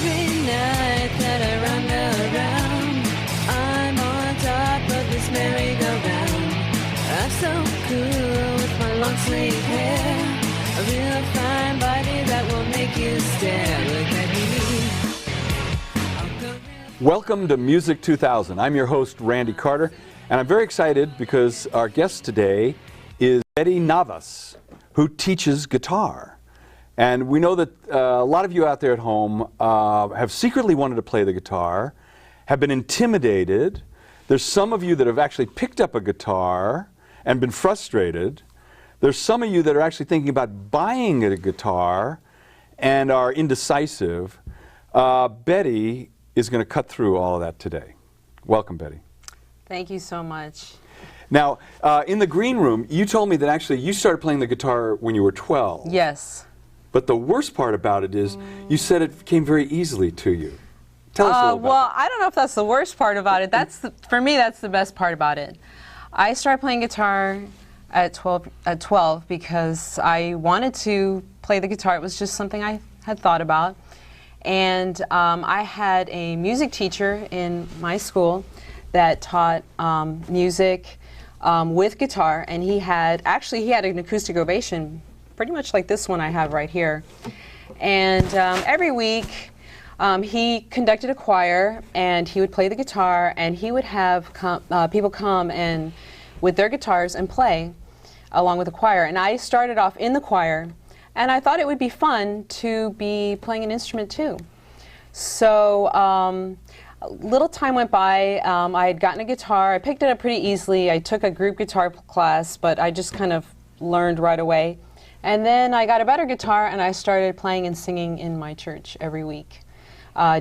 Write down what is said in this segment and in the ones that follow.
Every night that I run around, I'm on top of this merry-go-round. I'm so cool with my long sleeve hair, a real fine body that will make you stare. Look at me. Welcome to Music 2000. I'm your host, Randy Carter, and I'm very excited because our guest today is Betty Navas, who teaches guitar. And we know that a lot of you out there at home have secretly wanted to play the guitar, have been intimidated. There's some of you that have actually picked up a guitar and been frustrated. There's some of you that are actually thinking about buying a guitar and are indecisive. Betty is going to cut through all of that today. Welcome, Betty. Thank you so much. Now, in the green room, you told me that actually you started playing the guitar when you were 12. Yes. But the worst part about it is you said it came very easily to you. Tell us a little about Well, that. I don't know if that's the worst part about it. For me, that's the best part about it. I started playing guitar at 12 because I wanted to play the guitar. It was just something I had thought about. And I had a music teacher in my school that taught music with guitar, and he had an acoustic ovation pretty much like this one I have right here. And every week he conducted a choir, and he would play the guitar, and he would have people come and with their guitars and play along with the choir. And I started off in the choir, and I thought it would be fun to be playing an instrument too. So a little time went by. I had gotten a guitar. I picked it up pretty easily. I took a group guitar class, but I just kind of learned right away. And then I got a better guitar, and I started playing and singing in my church every week,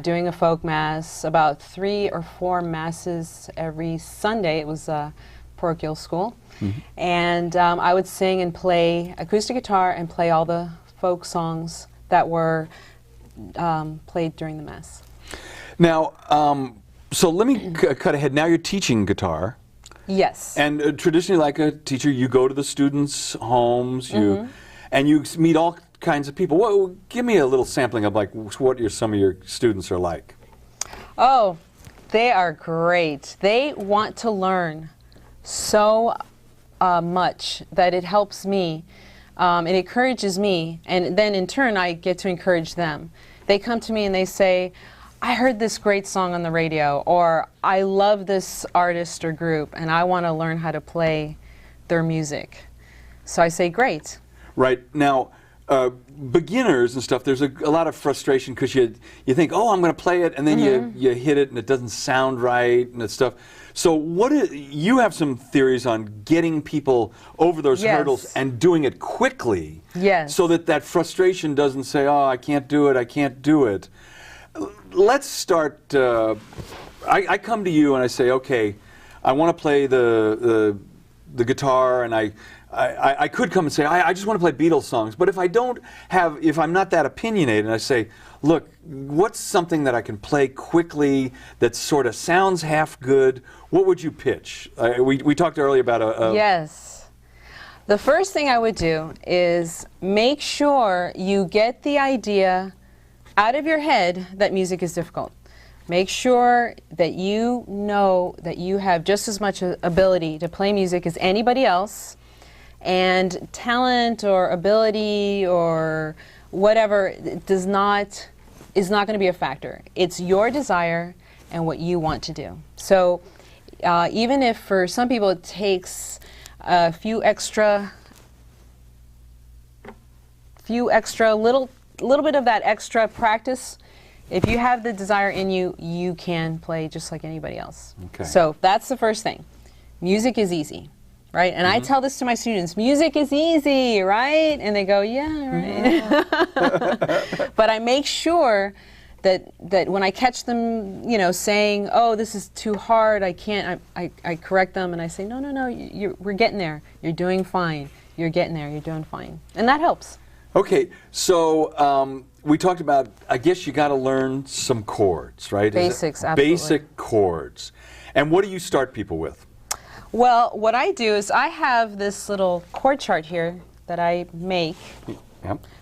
doing a folk mass, about 3 or 4 masses every Sunday. It was a parochial school. Mm-hmm. And I would sing and play acoustic guitar and play all the folk songs that were played during the mass. Now, so let me cut ahead. Now you're teaching guitar. Yes. And traditionally, like a teacher, you go to the students' homes, and you meet all kinds of people. Well, give me a little sampling of like what some of your students are like. Oh, they are great. They want to learn so much that it helps me. It encourages me, and then in turn I get to encourage them. They come to me and they say, I heard this great song on the radio, or I love this artist or group, and I want to learn how to play their music. So I say, great. Right. Now, beginners and stuff, there's a lot of frustration because you think, oh, I'm going to play it, and then you hit it and it doesn't sound right and stuff. So you have some theories on getting people over those hurdles and doing it quickly, so that frustration doesn't say, oh, I can't do it, I can't do it. Let's start, I come to you and I say, okay, I want to play the guitar, and I could come and say, I just want to play Beatles songs, but if I'm not that opinionated, and I say, look, what's something that I can play quickly that sort of sounds half good, what would you pitch? We talked earlier about Yes. The first thing I would do is make sure you get the idea out of your head that music is difficult. Make sure that you know that you have just as much ability to play music as anybody else, and talent or ability or whatever is not going to be a factor. It's your desire and what you want to do. So even if for some people it takes a few extra little bit of that extra practice, if you have the desire in you, you can play just like anybody else. Okay. So that's the first thing. Music is easy, right? And I tell this to my students, music is easy, right? And they go, yeah, right. But I make sure that when I catch them, saying, oh, this is too hard, I can't, I correct them and I say, no, we're getting there. You're doing fine. You're getting there. You're doing fine. And that helps. Okay, so we talked about, I guess you got to learn some chords, right? Basics, absolutely. Basic chords. And what do you start people with? Well, what I do is I have this little chord chart here that I make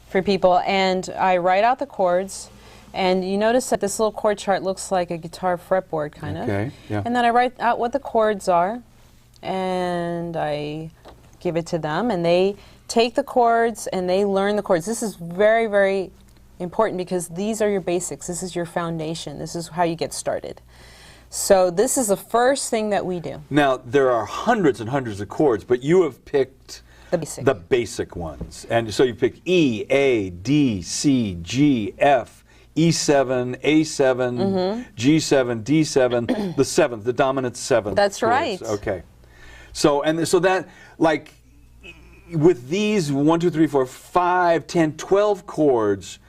for people, and I write out the chords, And you notice that this little chord chart looks like a guitar fretboard, kind of. Okay, yeah. And then I write out what the chords are, and I give it to them, and they take the chords and they learn the chords. This is very, very important because these are your basics. This is your foundation. This is how you get started. So this is the first thing that we do. Now, there are hundreds and hundreds of chords, but you have picked The basic. ones. And so you picked E, A, D, C, G, F, E7, A7, G7, D7, the seventh, the dominant seventh. That's chords. right. Okay. So, so that, like, with these 1, 2, 3, 4, 5, 10, 12 chords,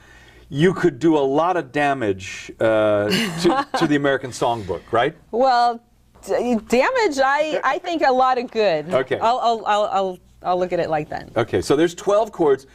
you could do a lot of damage to the American Songbook, right? Well, damage, I think a lot of good. Okay. I'll look at it like that. Okay, so there's 12 chords.